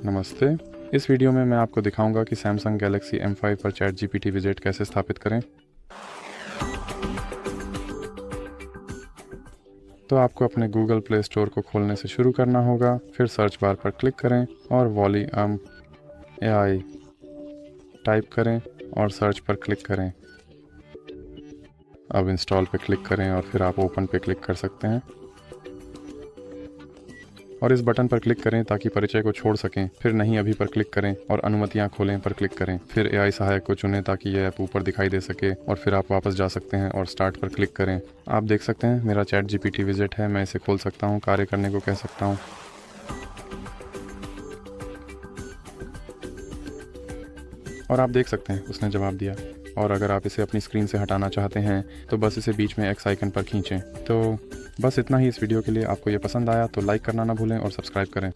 नमस्ते। इस वीडियो में मैं आपको दिखाऊंगा कि सैमसंग गैलेक्सी M5 पर चैट GPT विजेट कैसे स्थापित करें। तो आपको अपने गूगल प्ले स्टोर को खोलने से शुरू करना होगा। फिर सर्च बार पर क्लिक करें और वॉल्यूम AI टाइप करें और सर्च पर क्लिक करें। अब इंस्टॉल पर क्लिक करें और फिर आप ओपन पे क्लिक कर सकते हैं और इस बटन पर क्लिक करें ताकि परिचय को छोड़ सकें। फिर नहीं अभी पर क्लिक करें और अनुमतियां खोलें पर क्लिक करें। फिर AI सहायक को चुनें ताकि यह ऐप ऊपर दिखाई दे सके और फिर आप वापस जा सकते हैं और स्टार्ट पर क्लिक करें। आप देख सकते हैं मेरा चैट GPT विजेट है। मैं इसे खोल सकता हूं, कार्य करने को कह सकता हूं और आप देख सकते हैं उसने जवाब दिया। और अगर आप इसे अपनी स्क्रीन से हटाना चाहते हैं तो बस इसे बीच में X आइकन पर खींचें। तो बस इतना ही इस वीडियो के लिए। आपको ये पसंद आया तो लाइक करना ना भूलें और सब्सक्राइब करें।